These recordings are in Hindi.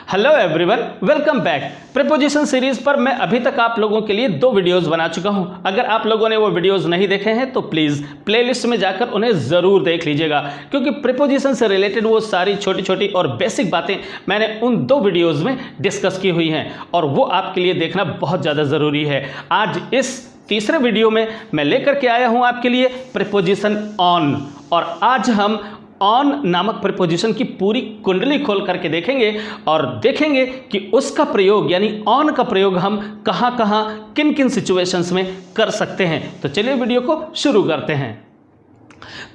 Hello everyone, welcome back. Preposition series पर मैं अभी तक आप लोगों के लिए 2 वीडियोस बना चुका हूं। अगर आप लोगों ने वो वीडियोस नहीं देखे हैं तो प्लीज़ प्लेलिस्ट में जाकर उन्हें ज़रूर देख लीजिएगा, क्योंकि प्रीपोजिशन से रिलेटेड वो सारी छोटी छोटी और बेसिक बातें मैंने उन 2 वीडियोज़ में डिस्कस की हुई हैं और वो आपके लिए देखना बहुत ज़्यादा ज़रूरी है। आज इस तीसरे वीडियो में मैं लेकर के आया हूँ आपके लिए प्रीपोजिशन ऑन, और आज हम ऑन नामक प्रीपोजिशन की पूरी कुंडली खोल करके देखेंगे और देखेंगे कि उसका प्रयोग यानी ऑन का प्रयोग हम कहाँ कहाँ किन किन सिचुएशंस में कर सकते हैं। तो चलिए वीडियो को शुरू करते हैं।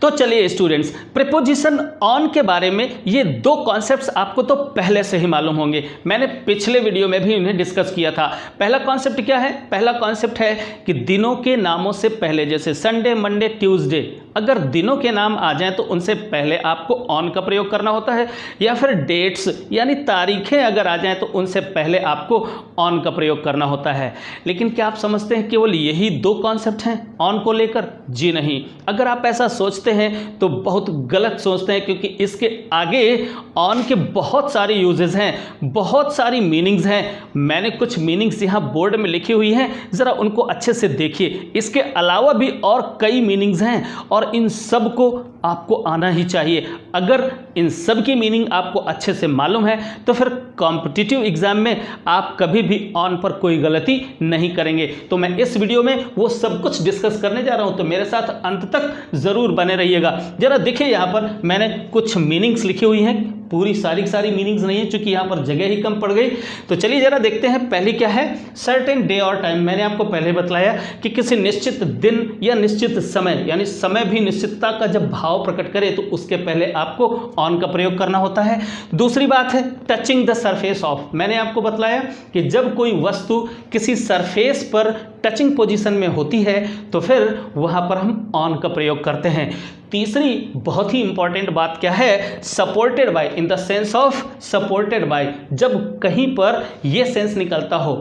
तो चलिए स्टूडेंट्स, प्रीपोजिशन ऑन के बारे में ये 2 कॉन्सेप्ट्स आपको तो पहले से ही मालूम होंगे। मैंने पिछले वीडियो में भी इन्हें डिस्कस किया था। पहला कॉन्सेप्ट क्या है? पहला कॉन्सेप्ट है कि दिनों के नामों से पहले, जैसे संडे, मंडे, ट्यूसडे, अगर दिनों के नाम आ जाएं तो उनसे पहले आपको ऑन का प्रयोग करना होता है, या फिर डेट्स यानी तारीखें अगर आ जाएं तो उनसे पहले आपको ऑन का प्रयोग करना होता है। लेकिन क्या आप समझते हैं केवल यही 2 कॉन्सेप्ट हैं ऑन को लेकर? जी नहीं। अगर आप ऐसा सोचते हैं तो बहुत गलत सोचते हैं, क्योंकि इसके आगे ऑन के बहुत सारे यूजेस हैं, बहुत सारी मीनिंग्स हैं। मैंने कुछ मीनिंग्स यहाँ बोर्ड में लिखी हुई हैं, ज़रा उनको अच्छे से देखिए। इसके अलावा भी और कई मीनिंग्स हैं और इन सब को आपको आना ही चाहिए। अगर इन सब की मीनिंग आपको अच्छे से मालूम है तो फिर कॉम्पिटिटिव एग्जाम में आप कभी भी ऑन पर कोई गलती नहीं करेंगे। तो मैं इस वीडियो में वो सब कुछ डिस्कस करने जा रहा हूं, तो मेरे साथ अंत तक जरूर बने रहिएगा। जरा देखिए, यहां पर मैंने कुछ मीनिंग्स लिखी हुई हैं, पूरी सारी मीनिंग्स नहीं है चूंकि यहाँ पर जगह ही कम पड़ गई। तो चलिए जरा देखते हैं। पहली क्या है? सर्टेन डे और टाइम। मैंने आपको पहले बतलाया कि किसी निश्चित दिन या निश्चित समय, यानी समय भी निश्चितता का जब भाव प्रकट करे तो उसके पहले आपको ऑन का प्रयोग करना होता है। दूसरी बात है टचिंग द सरफेस ऑफ। मैंने आपको बतलाया कि जब कोई वस्तु किसी सरफेस पर टचिंग पोजीशन में होती है तो फिर वहां पर हम ऑन का प्रयोग करते हैं। तीसरी बहुत ही इंपॉर्टेंट बात क्या है? Supported by, in the sense of supported by. जब कहीं पर यह सेंस निकलता हो,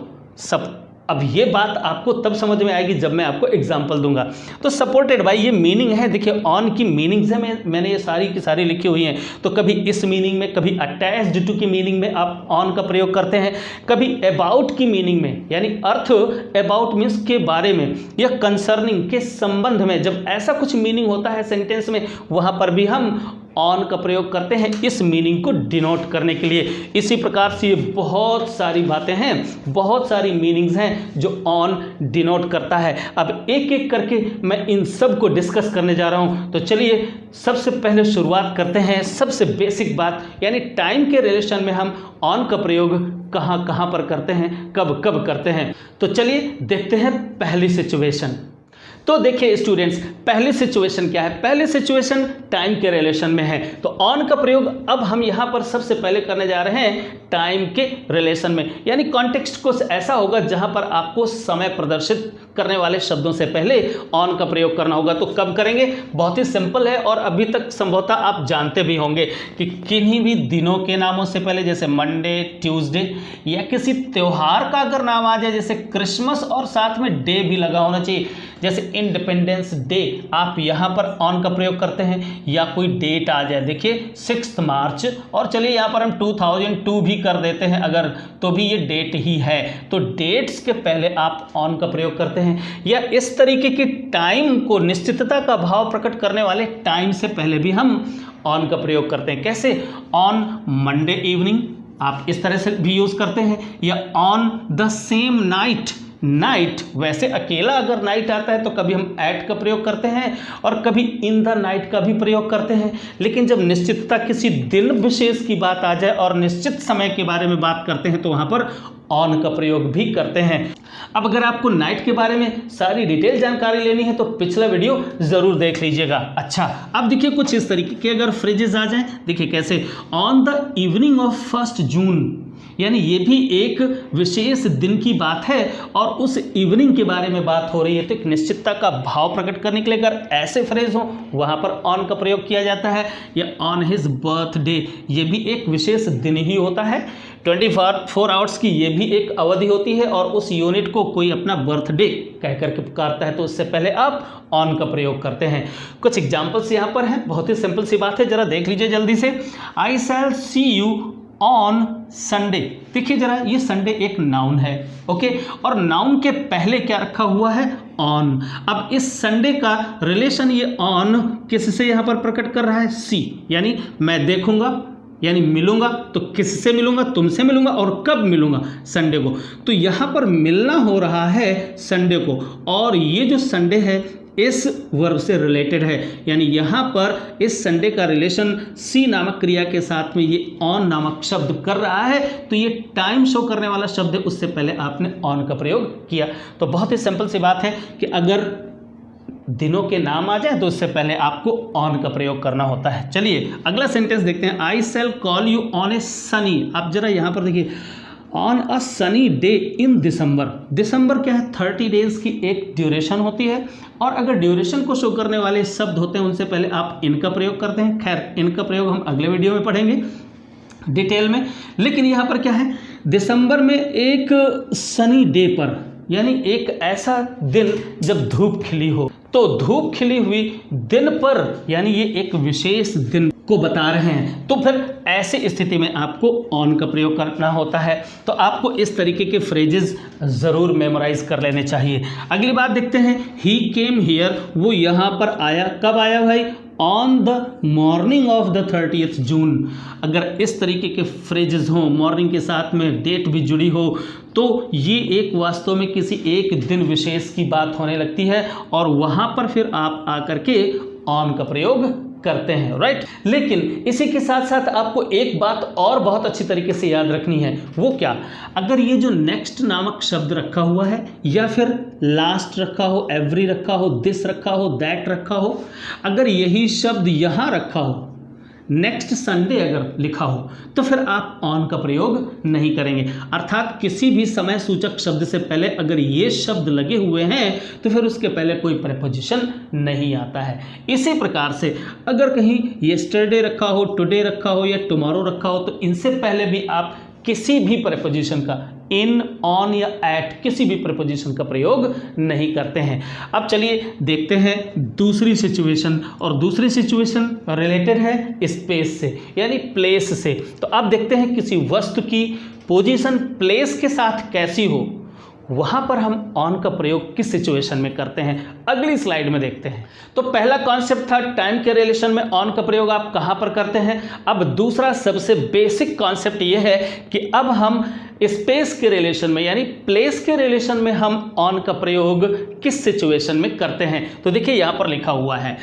अब ये बात आपको तब समझ में आएगी जब मैं आपको एग्जाम्पल दूंगा। तो सपोर्टेड बाय ये मीनिंग है। देखिए ऑन की मीनिंग्स है, मैंने ये सारी की सारी लिखी हुई हैं। तो कभी इस मीनिंग में, कभी अटैच्ड टू की मीनिंग में आप ऑन का प्रयोग करते हैं, कभी अबाउट की मीनिंग में, यानी अर्थ अबाउट मीन्स के बारे में, या कंसर्निंग के संबंध में, जब ऐसा कुछ मीनिंग होता है सेंटेंस में, वहां पर भी हम ऑन का प्रयोग करते हैं इस मीनिंग को डिनोट करने के लिए। इसी प्रकार से ये बहुत सारी बातें हैं, बहुत सारी मीनिंग्स हैं जो ऑन डिनोट करता है। अब एक एक करके मैं इन सब को डिस्कस करने जा रहा हूं। तो चलिए सबसे पहले शुरुआत करते हैं सबसे बेसिक बात, यानी टाइम के रिलेशन में हम ऑन का प्रयोग कहां कहां पर करते हैं, कब कब करते हैं। तो चलिए देखते हैं पहली सिचुएशन। तो देखिए स्टूडेंट्स, पहली सिचुएशन क्या है? पहली सिचुएशन टाइम के रिलेशन में है। तो ऑन का प्रयोग अब हम यहां पर सबसे पहले करने जा रहे हैं टाइम के रिलेशन में, यानी कॉन्टेक्स्ट कुछ ऐसा होगा जहां पर आपको समय प्रदर्शित करने वाले शब्दों से पहले ऑन का प्रयोग करना होगा। तो कब करेंगे? बहुत ही सिंपल है और अभी तक संभवतः आप जानते भी होंगे कि किन्हीं भी दिनों के नामों से पहले, जैसे मंडे, ट्यूसडे, या किसी त्यौहार का अगर नाम आ जाए जैसे क्रिसमस और साथ में डे भी लगा होना चाहिए, जैसे इंडिपेंडेंस डे, आप यहाँ पर ऑन का प्रयोग करते हैं। या कोई डेट आ जाए, देखिए 6 मार्च, और चलिए यहाँ पर हम 2002 भी कर देते हैं अगर, तो भी ये डेट ही है। तो डेट्स के पहले आप ऑन का प्रयोग करते हैं। या इस तरीके की टाइम को, निश्चितता का भाव प्रकट करने वाले टाइम से पहले भी हम ऑन का प्रयोग करते हैं। कैसे? ऑन मंडे इवनिंग, आप इस तरह से भी यूज करते हैं। या on the same night, night वैसे अकेला अगर नाइट आता है तो कभी हम एट का प्रयोग करते हैं और कभी इन द नाइट का भी प्रयोग करते हैं। लेकिन जब निश्चितता किसी दिन विशेष की बात आ जाए और निश्चित समय के बारे में बात करते हैं तो वहां पर ऑन का प्रयोग भी करते हैं। अब अगर आपको नाइट के बारे में सारी डिटेल जानकारी लेनी है तो पिछला वीडियो जरूर देख लीजिएगा। अच्छा, अब देखिए कुछ इस तरीके के अगर फ्रेजेस आ जाएं, देखिए कैसे? ऑन द इवनिंग ऑफ 1 जून, यानी ये भी एक विशेष दिन की बात है और उस इवनिंग के बारे में बात हो रही है। तो एक निश्चितता का भाव प्रकट करने के लिए अगर ऐसे फ्रेज हो वहां पर ऑन का प्रयोग किया जाता है। या ऑन हिज बर्थडे, ये भी एक विशेष दिन ही होता है। 24 आवर्स की ये भी एक अवधि होती है और उस यूनिट को कोई अपना बर्थडे कह करके पुकारता है तो उससे पहले आप ऑन का प्रयोग करते हैं। कुछ एग्जाम्पल्स यहाँ पर हैं, बहुत ही सिंपल सी बात है, जरा देख लीजिए जल्दी से। आई शैल सी यू ऑन संडे। देखिए जरा, ये संडे एक नाउन है, ओके, और नाउन के पहले क्या रखा हुआ है, ऑन। अब इस संडे का रिलेशन ये ऑन किससे यहां पर प्रकट कर रहा है, सी, यानी मैं देखूंगा, यानी मिलूंगा तो किससे मिलूंगा, तुमसे मिलूंगा, और कब मिलूंगा, संडे को। तो यहां पर मिलना हो रहा है संडे को, और ये जो संडे है इस वर्ब से रिलेटेड है, यानी यहाँ पर इस संडे का रिलेशन सी नामक क्रिया के साथ में ये ऑन नामक शब्द कर रहा है। तो ये टाइम शो करने वाला शब्द है, उससे पहले आपने ऑन का प्रयोग किया। तो बहुत ही सिंपल सी बात है कि अगर दिनों के नाम आ जाए तो उससे पहले आपको ऑन का प्रयोग करना होता है। चलिए अगला सेंटेंस देखते हैं, I shall call you on a sunny. आप जरा यहाँ पर देखिए, on a sunny day in December. दिसंबर क्या है, 30 डेज की एक ड्यूरेशन होती है, और अगर ड्यूरेशन को शो करने वाले शब्द होते हैं उनसे पहले आप इनका प्रयोग करते हैं। खैर, इनका प्रयोग हम अगले वीडियो में पढ़ेंगे डिटेल में। लेकिन यहाँ पर क्या है, दिसंबर में एक सनी डे पर, यानी एक ऐसा दिन जब धूप खिली हो, तो धूप खिली हुई दिन पर, यानी ये एक विशेष दिन को बता रहे हैं, तो फिर ऐसी स्थिति में आपको ऑन का प्रयोग करना होता है। तो आपको इस तरीके के फ्रेजेस ज़रूर मेमोराइज कर लेने चाहिए। अगली बात देखते हैं, ही केम हियर, वो यहाँ पर आया, कब आया भाई, on the morning of the 30th जून। अगर इस तरीके के फ्रेजेस हों, मॉर्निंग के साथ में डेट भी जुड़ी हो, तो ये एक वास्तव में किसी एक दिन विशेष की बात होने लगती है, और वहाँ पर फिर आप आकर के ऑन का प्रयोग करते हैं, राइट। लेकिन इसी के साथ साथ आपको एक बात और बहुत अच्छी तरीके से याद रखनी है, वो क्या, अगर ये जो नेक्स्ट नामक शब्द रखा हुआ है, या फिर लास्ट रखा हो, एवरी रखा हो, दिस रखा हो, दैट रखा हो, अगर यही शब्द यहाँ रखा हो, नेक्स्ट संडे अगर लिखा हो, तो फिर आप ऑन का प्रयोग नहीं करेंगे। अर्थात किसी भी समय सूचक शब्द से पहले अगर ये शब्द लगे हुए हैं तो फिर उसके पहले कोई प्रेपोजिशन नहीं आता है। इसी प्रकार से अगर कहीं येस्टरडे रखा हो, टुडे रखा हो, या टुमारो रखा हो, तो इनसे पहले भी आप किसी भी प्रेपोजिशन का, इन, ऑन या एट, किसी भी प्रेपोजिशन का प्रयोग नहीं करते हैं। अब चलिए देखते हैं दूसरी सिचुएशन, और दूसरी सिचुएशन रिलेटेड है स्पेस से, यानी प्लेस से। तो अब देखते हैं किसी वस्तु की पोजीशन प्लेस के साथ कैसी हो, वहाँ पर हम ऑन का प्रयोग किस सिचुएशन में करते हैं, अगली स्लाइड में देखते हैं। तो पहला कॉन्सेप्ट था टाइम के रिलेशन में ऑन का प्रयोग आप कहाँ पर करते हैं। अब दूसरा सबसे बेसिक कॉन्सेप्ट ये है कि अब हम स्पेस के रिलेशन में, यानी प्लेस के रिलेशन में हम ऑन का प्रयोग किस सिचुएशन में करते हैं। तो देखिए यहाँ पर लिखा हुआ है,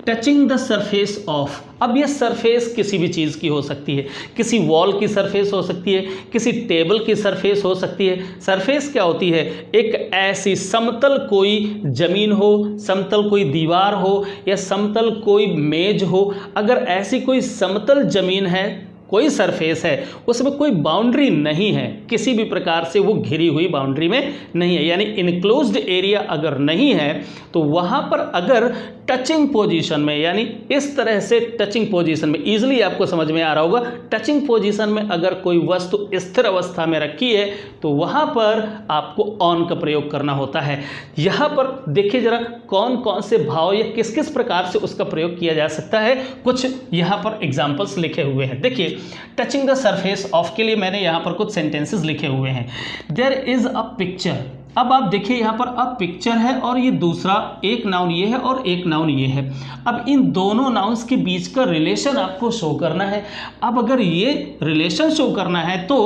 टचिंग द सरफेस ऑफ। अब ये सरफेस किसी भी चीज़ की हो सकती है, किसी वॉल की सरफेस हो सकती है, किसी टेबल की सरफेस हो सकती है। सरफेस क्या होती है, एक ऐसी समतल कोई जमीन हो, समतल कोई दीवार हो, या समतल कोई मेज हो। अगर ऐसी कोई समतल जमीन है, कोई सरफेस है, उसमें कोई बाउंड्री नहीं है, किसी भी प्रकार से वो घिरी हुई बाउंड्री में नहीं है, यानी इनक्लोज्ड एरिया अगर नहीं है, तो वहाँ पर अगर टचिंग पोजीशन में, यानी इस तरह से टचिंग पोजीशन में, इजीली आपको समझ में आ रहा होगा, टचिंग पोजीशन में अगर कोई वस्तु स्थिर अवस्था में रखी है तो वहाँ पर आपको ऑन का प्रयोग करना होता है। यहाँ पर देखिए जरा कौन कौन से भाव या किस किस प्रकार से उसका प्रयोग किया जा सकता है। कुछ यहाँ पर एग्जाम्पल्स लिखे हुए हैं। देखिए, टचिंग द सरफेस ऑफ के लिए मैंने यहाँ पर कुछ सेंटेंसेस लिखे हुए हैं। There is a picture. अब आप देखिए यहाँ पर अब पिक्चर है, और ये दूसरा एक नाउन ये है और एक नाउन ये है। अब इन दोनों नाउन्स के बीच का रिलेशन आपको शो करना है। अब अगर ये रिलेशन शो करना है तो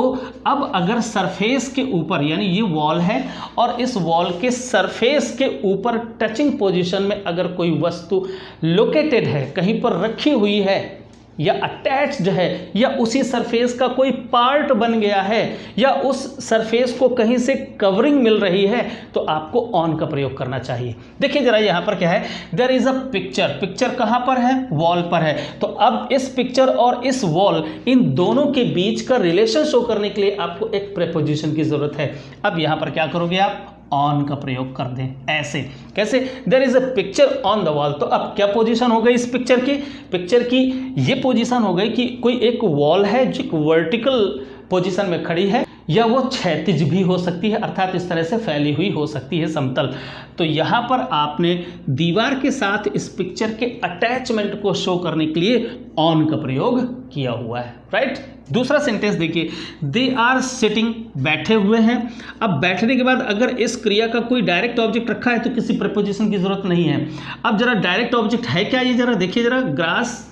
अब अगर सरफेस के ऊपर, यानी ये वॉल है और इस वॉल के सरफेस के ऊपर टचिंग पोजीशन में अगर कोई वस्तु लोकेटेड है, कहीं पर रखी हुई है, या अटैच्ड है, या उसी सरफेस का कोई पार्ट बन गया है, या उस सरफेस को कहीं से कवरिंग मिल रही है, तो आपको ऑन का प्रयोग करना चाहिए। देखिए जरा यहाँ पर क्या है, there is a picture. Picture कहाँ पर है, वॉल पर है। तो अब इस पिक्चर और इस वॉल, इन दोनों के बीच का रिलेशन शो करने के लिए आपको एक प्रेपोजिशन की जरूरत है। अब यहाँ पर क्या करोगे आप, ऑन का प्रयोग कर दें। ऐसे कैसे, there is a picture on the wall. तो अब क्या पोजीशन हो गई इस पिक्चर की, पिक्चर की ये पोजीशन हो गई कि कोई एक वॉल है जो एक वर्टिकल पोजीशन में खड़ी है, या वो क्षैतिज भी हो सकती है, अर्थात इस तरह से फैली हुई हो सकती है समतल। तो यहाँ पर आपने दीवार के साथ इस पिक्चर के अटैचमेंट को शो करने के लिए ऑन का प्रयोग किया हुआ है, राइट। दूसरा सेंटेंस देखिए, दे आर सिटिंग, बैठे हुए हैं। अब बैठने के बाद अगर इस क्रिया का कोई डायरेक्ट ऑब्जेक्ट रखा है तो किसी प्रीपोजिशन की जरूरत नहीं है। अब जरा डायरेक्ट ऑब्जेक्ट है क्या, ये जरा देखिए जरा, ग्रास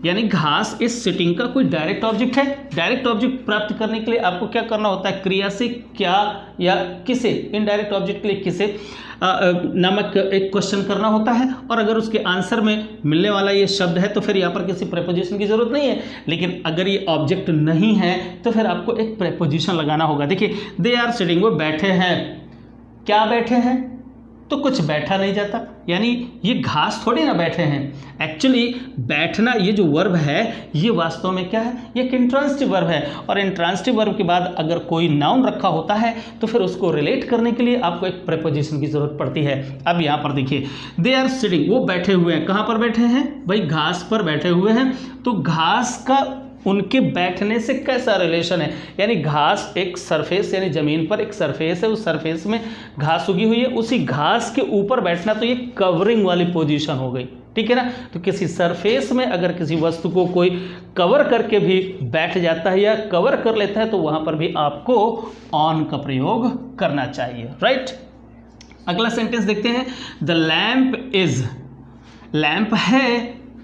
यानी घास इस सिटिंग का कोई डायरेक्ट ऑब्जेक्ट है। डायरेक्ट ऑब्जेक्ट प्राप्त करने के लिए आपको क्या करना होता है, क्रिया से क्या या किसे, इनडायरेक्ट ऑब्जेक्ट के लिए किसे नामक एक क्वेश्चन करना होता है, और अगर उसके आंसर में मिलने वाला ये शब्द है तो फिर यहाँ पर किसी प्रेपोजिशन की जरूरत नहीं है। लेकिन अगर ये ऑब्जेक्ट नहीं है तो फिर आपको एक प्रेपोजिशन लगाना होगा। देखिए, दे आर सिटिंग, वो बैठे हैं। क्या बैठे हैं, तो कुछ बैठा नहीं जाता, यानी ये घास थोड़ी ना बैठे हैं। एक्चुअली बैठना ये जो वर्ब है ये वास्तव में क्या है, ये एक इंट्रांसिटिव वर्ब है, और इंट्रांसिटिव वर्ब के बाद अगर कोई नाउन रखा होता है तो फिर उसको रिलेट करने के लिए आपको एक प्रीपोजिशन की जरूरत पड़ती है। अब यहाँ पर देखिए, दे आर सिटिंग, वो बैठे हुए हैं। कहाँ पर बैठे हैं भाई, घास पर बैठे हुए हैं। तो घास का उनके बैठने से कैसा रिलेशन है, यानी घास एक सरफेस यानी जमीन पर एक सरफेस है, उस सरफेस में घास उगी हुई है, उसी घास के ऊपर बैठना, तो ये कवरिंग वाली पोजीशन हो गई, ठीक है ना। तो किसी सरफेस में अगर किसी वस्तु को कोई कवर करके भी बैठ जाता है या कवर कर लेता है तो वहां पर भी आपको ऑन का प्रयोग करना चाहिए, राइट। अगला सेंटेंस देखते हैं, द लैंप इज, लैंप है,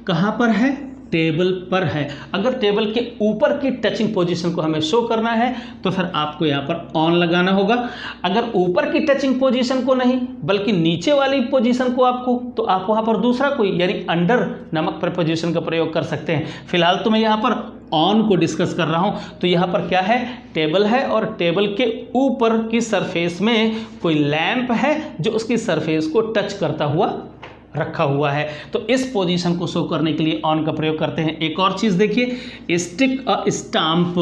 कहां पर है, टेबल पर है। अगर टेबल के ऊपर की टचिंग पोजीशन को हमें शो करना है तो फिर आपको यहाँ पर ऑन लगाना होगा। अगर ऊपर की टचिंग पोजीशन को नहीं बल्कि नीचे वाली पोजीशन को आपको, तो आप वहाँ पर दूसरा कोई यानी अंडर नामक प्रीपोजिशन का प्रयोग कर सकते हैं। फिलहाल तो मैं यहाँ पर ऑन को डिस्कस कर रहा हूँ। तो यहाँ पर क्या है, टेबल है और टेबल के ऊपर की सरफेस में कोई लैंप है जो उसकी सरफेस को टच करता हुआ रखा हुआ है। तो इस पोजीशन को शो करने के लिए ऑन का प्रयोग करते हैं। एक और चीज़ देखिए, stick a stamp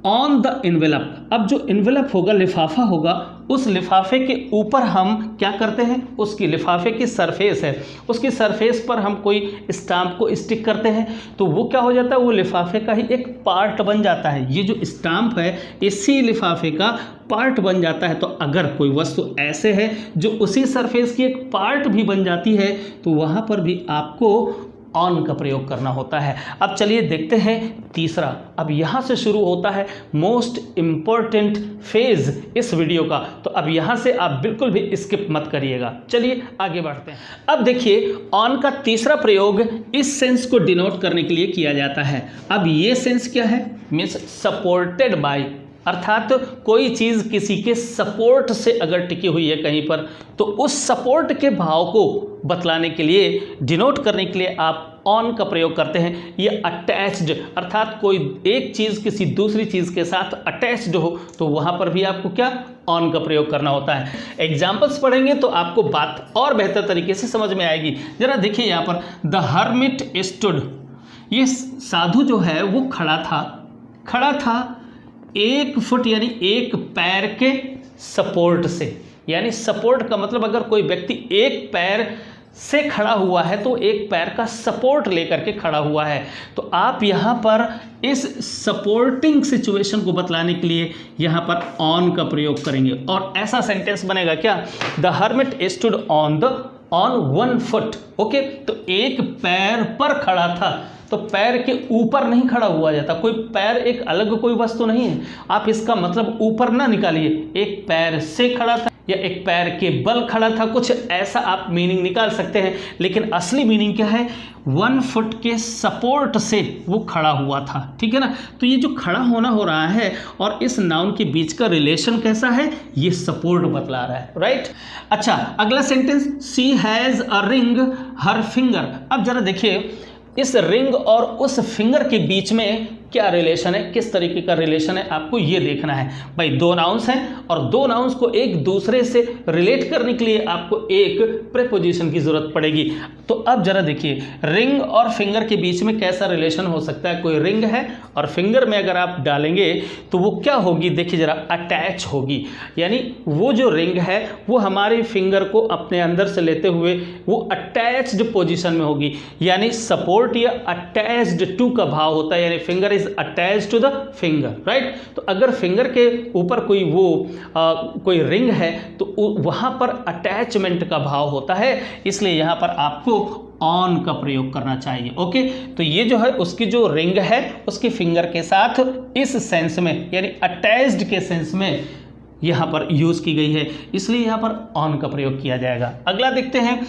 on the envelope. अब जो एनवेलप होगा, लिफाफा होगा, उस लिफाफे के ऊपर हम क्या करते हैं, उसकी लिफाफे की सरफेस है, उसकी सरफेस पर हम कोई स्टाम्प को स्टिक करते हैं तो वो क्या हो जाता है, वो लिफाफे का ही एक पार्ट बन जाता है। ये जो स्टाम्प है इसी लिफाफे का पार्ट बन जाता है। तो अगर कोई वस्तु ऐसे है जो उसी सरफेस की एक पार्ट भी बन जाती है तो वहाँ पर भी आपको ऑन का प्रयोग करना होता है। अब चलिए देखते हैं तीसरा। अब यहाँ से शुरू होता है मोस्ट इम्पॉर्टेंट फेज इस वीडियो का, तो अब यहाँ से आप बिल्कुल भी स्किप मत करिएगा। चलिए आगे बढ़ते हैं। अब देखिए, ऑन का तीसरा प्रयोग इस सेंस को डिनोट करने के लिए किया जाता है। अब ये सेंस क्या है, मीन्स सपोर्टेड बाय, अर्थात कोई चीज़ किसी के सपोर्ट से अगर टिकी हुई है कहीं पर तो उस सपोर्ट के भाव को बतलाने के लिए, डिनोट करने के लिए आप ऑन का प्रयोग करते हैं। ये अटैच्ड, अर्थात कोई एक चीज़ किसी दूसरी चीज़ के साथ अटैच्ड हो तो वहाँ पर भी आपको क्या, ऑन का प्रयोग करना होता है। एग्जाम्पल्स पढ़ेंगे तो आपको बात और बेहतर तरीके से समझ में आएगी। जरा देखिए यहाँ पर, द हर्मिट स्टूड, ये साधु जो है वो खड़ा था 1 फुट यानी एक पैर के सपोर्ट से। यानी सपोर्ट का मतलब अगर कोई व्यक्ति एक पैर से खड़ा हुआ है तो एक पैर का सपोर्ट लेकर के खड़ा हुआ है। तो आप यहाँ पर इस सपोर्टिंग सिचुएशन को बतलाने के लिए यहाँ पर ऑन का प्रयोग करेंगे और ऐसा सेंटेंस बनेगा क्या, the hermit stood on 1 foot. Okay, तो एक पैर पर खड़ा था, तो पैर के ऊपर नहीं खड़ा हुआ जाता, कोई पैर एक अलग कोई वस्तु नहीं है। आप इसका मतलब ऊपर ना निकालिए, एक पैर से खड़ा था या एक पैर के बल खड़ा था, कुछ ऐसा आप मीनिंग निकाल सकते हैं। लेकिन असली मीनिंग क्या है, 1 फुट के सपोर्ट से वो खड़ा हुआ था, ठीक है ना। तो ये जो खड़ा होना हो रहा है और इस नाउन के बीच का रिलेशन कैसा है, ये सपोर्ट बतला रहा है, राइट। अच्छा, अगला sentence, she has a ring her finger. अब जरा देखिए, इस रिंग और उस फिंगर के बीच में क्या रिलेशन है, किस तरीके का रिलेशन है, आपको ये देखना है। भाई 2 नाउन्स हैं और 2 नाउन्स को एक दूसरे से रिलेट करने के लिए आपको एक प्रीपोजिशन की जरूरत पड़ेगी। तो अब जरा देखिए, रिंग और फिंगर के बीच में कैसा रिलेशन हो सकता है। कोई रिंग है और फिंगर में अगर आप डालेंगे तो वो क्या होगी, देखिए जरा, अटैच होगी। यानी वो जो रिंग है वो हमारे फिंगर को अपने अंदर से लेते हुए वो अटैच्ड पोजिशन में होगी। यानी सपोर्ट या अटैच्ड टू का भाव होता है, यानी finger is is attach to the finger, right. तो अगर फिंगर के ऊपर कोई कोई रिंग है तो वहां पर अटैचमेंट का भाव होता है, इसलिए यहां पर आपको ऑन का प्रयोग करना चाहिए। ओके, तो ये जो है उसकी जो रिंग है उसकी फिंगर के साथ इस सेंस में यानी अटैच्ड के सेंस में यहां पर यूज की गई है, इसलिए यहां पर ऑन का प्रयोग किया जाएगा। अगला देखते हैं,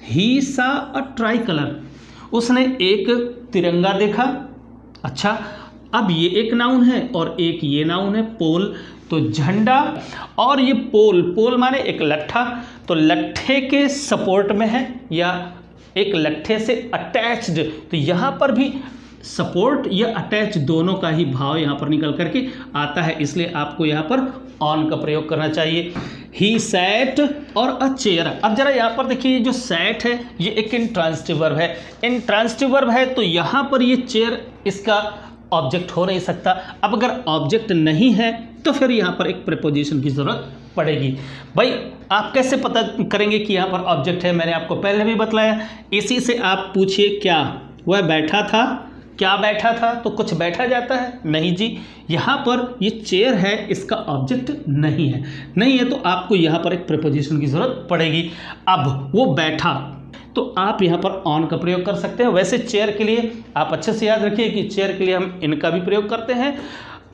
ही सा अ ट्राई कलर, उसने एक तिरंगा देखा। अच्छा, अब ये एक नाउन है और एक ये नाउन है पोल, तो झंडा और ये पोल माने एक लट्ठा, तो लट्ठे के सपोर्ट में है या एक लट्ठे से अटैच्ड, तो यहाँ पर भी सपोर्ट या अटैच दोनों का ही भाव यहाँ पर निकल करके आता है, इसलिए आपको यहाँ पर ऑन का प्रयोग करना चाहिए। ही सैट और अ चेयर, अब जरा यहाँ पर देखिए, ये जो सैट है ये एक इंट्रांसिटिव वर्ब है, इंट्रांसिटिव वर्ब है तो यहाँ पर ये चेयर इसका ऑब्जेक्ट हो नहीं सकता। अब अगर ऑब्जेक्ट नहीं है तो फिर यहाँ पर एक प्रीपोजिशन की जरूरत पड़ेगी। भाई आप कैसे पता करेंगे कि यहाँ पर ऑब्जेक्ट है, मैंने आपको पहले भी बतलाया, इसी से आप पूछिए क्या वह बैठा था, क्या बैठा था, तो कुछ बैठा जाता है, नहीं जी, यहाँ पर ये चेयर है इसका ऑब्जेक्ट नहीं है तो आपको यहाँ पर एक प्रीपोजिशन की जरूरत पड़ेगी। अब वो बैठा तो आप यहाँ पर ऑन का प्रयोग कर सकते हैं। वैसे चेयर के लिए आप अच्छे से याद रखिए कि चेयर के लिए हम इनका भी प्रयोग करते हैं।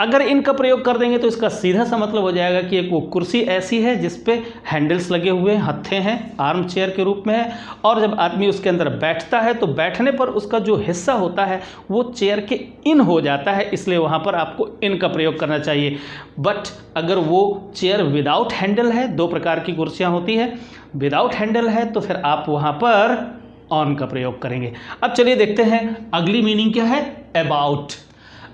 अगर इनका प्रयोग कर देंगे तो इसका सीधा सा मतलब हो जाएगा कि एक वो कुर्सी ऐसी है जिस पे हैंडल्स लगे हुए हैं, हत्थे हैं, आर्म चेयर के रूप में है, और जब आदमी उसके अंदर बैठता है तो बैठने पर उसका जो हिस्सा होता है वो चेयर के इन हो जाता है, इसलिए वहाँ पर आपको इन का प्रयोग करना चाहिए। बट अगर वो चेयर विदाउट हैंडल है, दो प्रकार की कुर्सियाँ होती है, विदाउट हैंडल है तो फिर आप वहाँ पर ऑन का प्रयोग करेंगे। अब चलिए देखते हैं अगली मीनिंग क्या है, अबाउट।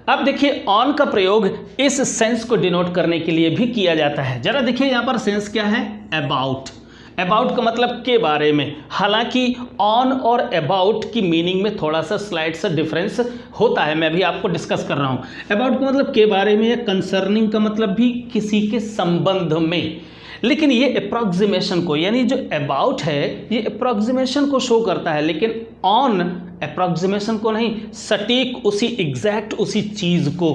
अब देखिए ऑन का प्रयोग इस सेंस को डिनोट करने के लिए भी किया जाता है। जरा देखिए यहाँ पर सेंस क्या है, अबाउट। अबाउट का मतलब के बारे में, हालांकि ऑन और अबाउट की मीनिंग में थोड़ा सा स्लाइड सा डिफरेंस होता है, मैं भी आपको डिस्कस कर रहा हूँ। अबाउट का मतलब के बारे में, या कंसर्निंग का मतलब भी किसी के संबंध में, लेकिन ये अप्रॉक्सीमेशन को, यानी जो अबाउट है ये अप्रॉक्सीमेशन को शो करता है, लेकिन ऑन अप्रॉक्सीमेशन को नहीं, सटीक उसी एग्जैक्ट उसी चीज़ को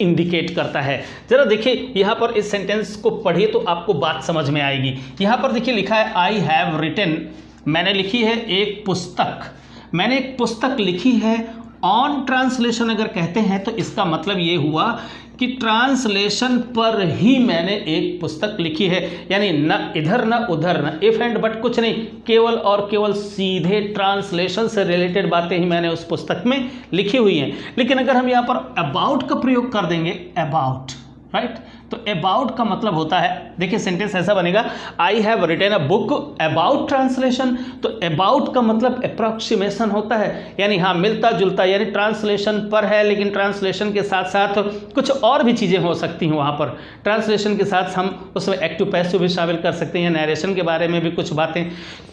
इंडिकेट करता है। जरा देखिए यहाँ पर इस सेंटेंस को पढ़िए तो आपको बात समझ में आएगी। यहाँ पर देखिए लिखा है आई हैव रिटन, मैंने लिखी है एक पुस्तक, मैंने एक पुस्तक लिखी है। ऑन ट्रांसलेशन अगर कहते हैं तो इसका मतलब ये हुआ कि ट्रांसलेशन पर ही मैंने एक पुस्तक लिखी है, यानी न इधर न उधर, न इफ एंड बट, कुछ नहीं, केवल और केवल सीधे ट्रांसलेशन से रिलेटेड बातें ही मैंने उस पुस्तक में लिखी हुई हैं। लेकिन अगर हम यहाँ पर अबाउट का प्रयोग कर देंगे, अबाउट, राइट, तो अबाउट का मतलब होता है, देखिए सेंटेंस ऐसा बनेगा, I have written a book about translation, तो अबाउट का मतलब अप्रॉक्सीमेशन होता है, यानी हाँ मिलता जुलता, यानी ट्रांसलेशन पर है लेकिन ट्रांसलेशन के साथ साथ कुछ और भी चीज़ें हो सकती हैं वहाँ पर। ट्रांसलेशन के साथ हम उसमें एक्टिव पैसिव भी शामिल कर सकते हैं, नरेशन के बारे में भी कुछ बातें।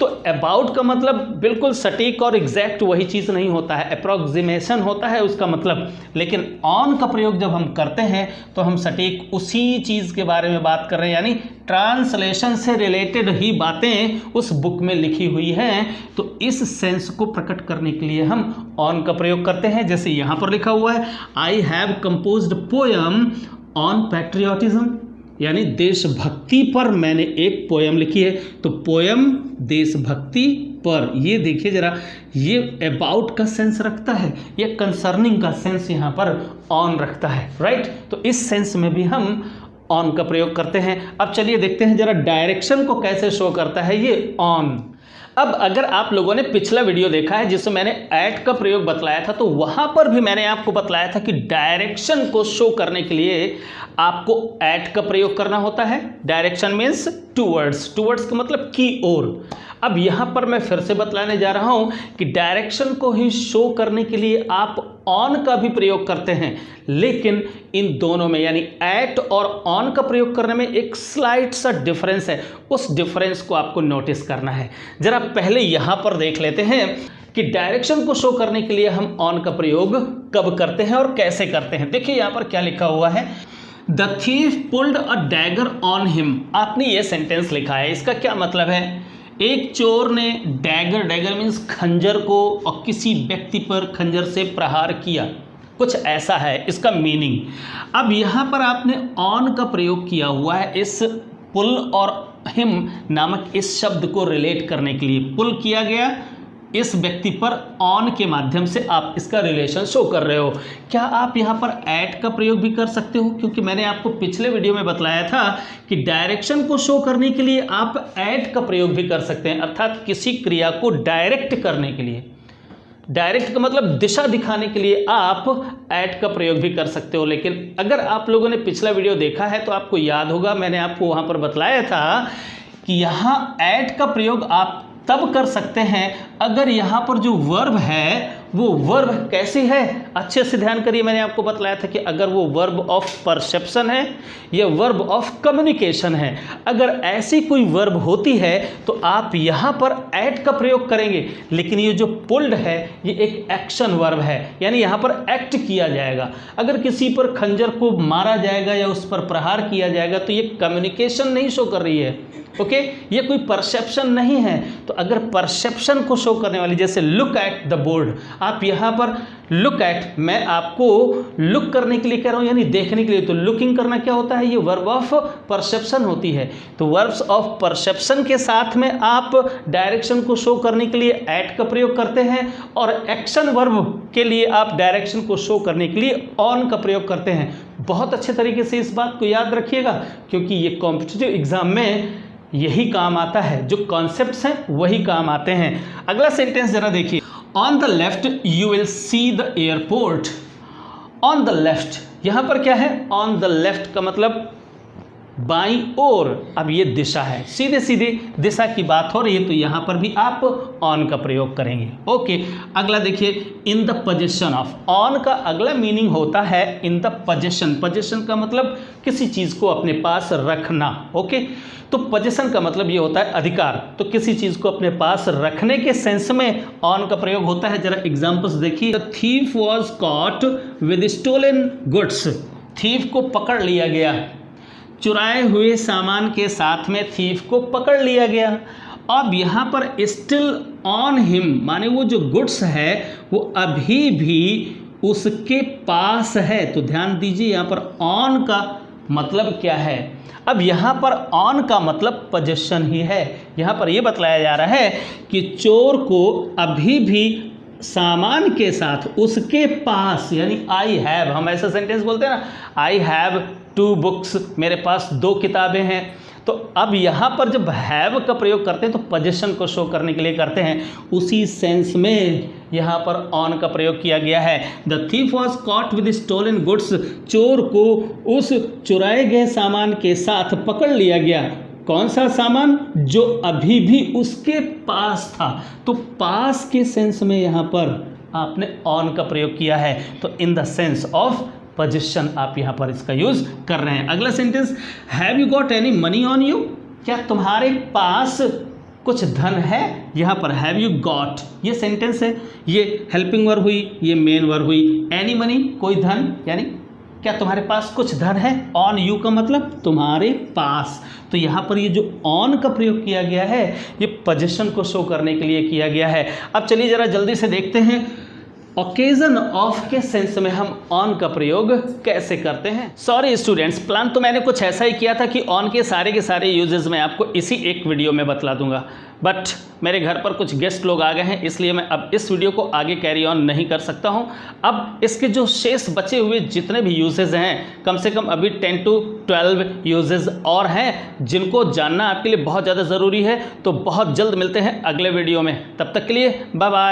तो अबाउट का मतलब बिल्कुल सटीक और एग्जैक्ट वही चीज़ नहीं होता है, अप्रॉक्सीमेशन होता है उसका मतलब। लेकिन ऑन का प्रयोग जब हम करते हैं तो हम सटीक उसी चीज के बारे में बात कर रहे हैं, यानी ट्रांसलेशन से रिलेटेड ही बातें उस बुक में लिखी हुई हैं, तो इस सेंस को प्रकट करने के लिए हम ऑन का प्रयोग करते हैं। जैसे यहां पर लिखा हुआ है, I have composed poem on patriotism, यानी देशभक्ति पर मैंने एक पोयम लिखी है। तो पोयम देशभक्ति पर, ये देखिए जरा, ये अबाउट का सेंस रखता है, ये कंसर्निंग का सेंस यहाँ पर ऑन रखता है, राइट। तो इस सेंस में भी हम ऑन का प्रयोग करते हैं। अब चलिए देखते हैं जरा डायरेक्शन को कैसे शो करता है ये ऑन। अब अगर आप लोगों ने पिछला वीडियो देखा है जिसमें मैंने एट का प्रयोग बतलाया था, तो वहां पर भी मैंने आपको बतलाया था कि डायरेक्शन को शो करने के लिए आपको एट का प्रयोग करना होता है। डायरेक्शन मीन्स टूवर्ड्स, टूवर्ड्स का मतलब की ओर। अब यहाँ पर मैं फिर से बतलाने जा रहा हूँ कि डायरेक्शन को ही शो करने के लिए आप ऑन का भी प्रयोग करते हैं, लेकिन इन दोनों में यानी एट और ऑन का प्रयोग करने में एक स्लाइट सा डिफरेंस है, उस डिफरेंस को आपको नोटिस करना है। जरा पहले यहाँ पर देख लेते हैं कि डायरेक्शन को शो करने के लिए हम ऑन का प्रयोग कब करते हैं और कैसे करते हैं। देखिए यहाँ पर क्या लिखा हुआ है, the thief pulled a dagger on him. आपने ये सेंटेंस लिखा है, इसका क्या मतलब है, एक चोर ने डैगर, डैगर मीन्स खंजर को, और किसी व्यक्ति पर खंजर से प्रहार किया, कुछ ऐसा है इसका मीनिंग। अब यहाँ पर आपने ऑन का प्रयोग किया हुआ है इस पुल और हिम नामक इस शब्द को रिलेट करने के लिए। पुल किया गया इस व्यक्ति पर ऑन के माध्यम से आप इसका रिलेशन शो कर रहे हो। क्या आप यहाँ पर एट का प्रयोग भी कर सकते हो? क्योंकि मैंने आपको पिछले वीडियो में बतलाया था कि डायरेक्शन को शो करने के लिए आप एट का प्रयोग भी कर सकते हैं, अर्थात किसी क्रिया को डायरेक्ट करने के लिए, डायरेक्ट का मतलब दिशा दिखाने के लिए आप एट का प्रयोग भी कर सकते हो। लेकिन अगर आप लोगों ने पिछला वीडियो देखा है तो आपको याद होगा, मैंने आपको वहाँ पर बतलाया था कि यहाँ एट का प्रयोग आप तब कर सकते हैं अगर यहाँ पर जो वर्ब है वो वर्ब कैसी है, अच्छे से ध्यान करिए। मैंने आपको बतलाया था कि अगर वो वर्ब ऑफ परसेप्शन है या वर्ब ऑफ कम्युनिकेशन है, अगर ऐसी कोई वर्ब होती है तो आप यहाँ पर एट का प्रयोग करेंगे। लेकिन ये जो पुल्ड है ये एक एक्शन वर्ब है, यानी यहाँ पर एक्ट किया जाएगा। अगर किसी पर खंजर को मारा जाएगा या उस पर प्रहार किया जाएगा तो ये कम्युनिकेशन नहीं शो कर रही है, ओके, ये कोई परसेप्शन नहीं है। तो अगर परसेप्शन को शो करने वाली, जैसे लुक एट द बोर्ड, आप यहाँ पर लुक एट, मैं आपको लुक करने के लिए कह रहा हूँ यानी देखने के लिए, तो लुकिंग करना क्या होता है, ये वर्ब ऑफ परसेप्शन होती है। तो वर्ब्स ऑफ परसेप्शन के साथ में आप डायरेक्शन को शो करने के लिए एट का प्रयोग करते हैं और एक्शन वर्ब के लिए आप डायरेक्शन को शो करने के लिए ऑन का प्रयोग करते हैं। बहुत अच्छे तरीके से इस बात को याद रखिएगा क्योंकि ये कॉम्पिटिटिव एग्जाम में यही काम आता है, जो कॉन्सेप्ट्स हैं वही काम आते हैं। अगला सेंटेंस जरा देखिए, on the left you will see the airport. On the left, यहाँ पर क्या है, ऑन द लेफ्ट का मतलब बाईं ओर। अब ये दिशा है, सीधे सीधे दिशा की बात हो रही है तो यहाँ पर भी आप ऑन का प्रयोग करेंगे, ओके। अगला देखिए, in the position of. On का अगला मीनिंग होता है इन द पोजीशन। पोजीशन का मतलब किसी चीज़ को अपने पास रखना, ओके। तो पोजीशन का मतलब ये होता है अधिकार, तो किसी चीज़ को अपने पास रखने के सेंस में ऑन का प्रयोग होता है। जरा एग्जाम्पल्स देखिए, the thief was caught with stolen goods. Thief को पकड़ लिया गया, चुराए हुए सामान के साथ में थीफ को पकड़ लिया गया। अब यहाँ पर स्टिल ऑन हिम माने वो जो गुड्स है वो अभी भी उसके पास है। तो ध्यान दीजिए यहाँ पर ऑन का मतलब क्या है। अब यहाँ पर ऑन का मतलब पोजीशन ही है। यहाँ पर ये बतलाया जा रहा है कि चोर को अभी भी सामान के साथ उसके पास, यानी आई हैव, हम ऐसा सेंटेंस बोलते हैं ना, आई हैव 2 बुक्स, मेरे पास 2 किताबें हैं। तो अब यहाँ पर जब हैव का प्रयोग करते हैं तो पोजीशन को शो करने के लिए करते हैं, उसी सेंस में यहाँ पर ऑन का प्रयोग किया गया है। The thief was caught with stolen goods, चोर को उस चुराए गए सामान के साथ पकड़ लिया गया। कौन सा सामान, जो अभी भी उसके पास था। तो पास के सेंस में यहाँ पर आपने ऑन का प्रयोग किया है, तो in the sense of position आप यहाँ पर इसका यूज कर रहे हैं। अगला sentence, have you got any money on you. क्या तुम्हारे पास कुछ धन है। यहाँ पर हैव यू गॉट ये सेंटेंस है, ये हेल्पिंग वर्ब हुई, ये मेन वर्ब हुई। एनी मनी कोई धन, यानी क्या तुम्हारे पास कुछ धन है। ऑन यू का मतलब तुम्हारे पास। तो यहाँ पर ये जो ऑन का प्रयोग किया गया है ये पोजीशन को शो करने के लिए किया गया है। अब चलिए जरा जल्दी से देखते हैं ओकेजन ऑफ के सेंस में हम ऑन का प्रयोग कैसे करते हैं। सॉरी स्टूडेंट्स, प्लान तो मैंने कुछ ऐसा ही किया था कि ऑन के सारे यूजेस मैं आपको इसी एक वीडियो में बतला दूंगा, बट मेरे घर पर कुछ गेस्ट लोग आ गए हैं, इसलिए मैं अब इस वीडियो को आगे कैरी ऑन नहीं कर सकता हूं। अब इसके जो शेष बचे हुए जितने भी यूजेस हैं, कम से कम अभी 10 to 12 यूजेस और हैं जिनको जानना आपके लिए बहुत ज़्यादा ज़रूरी है। तो बहुत जल्द मिलते हैं अगले वीडियो में, तब तक के लिए बाय बाय।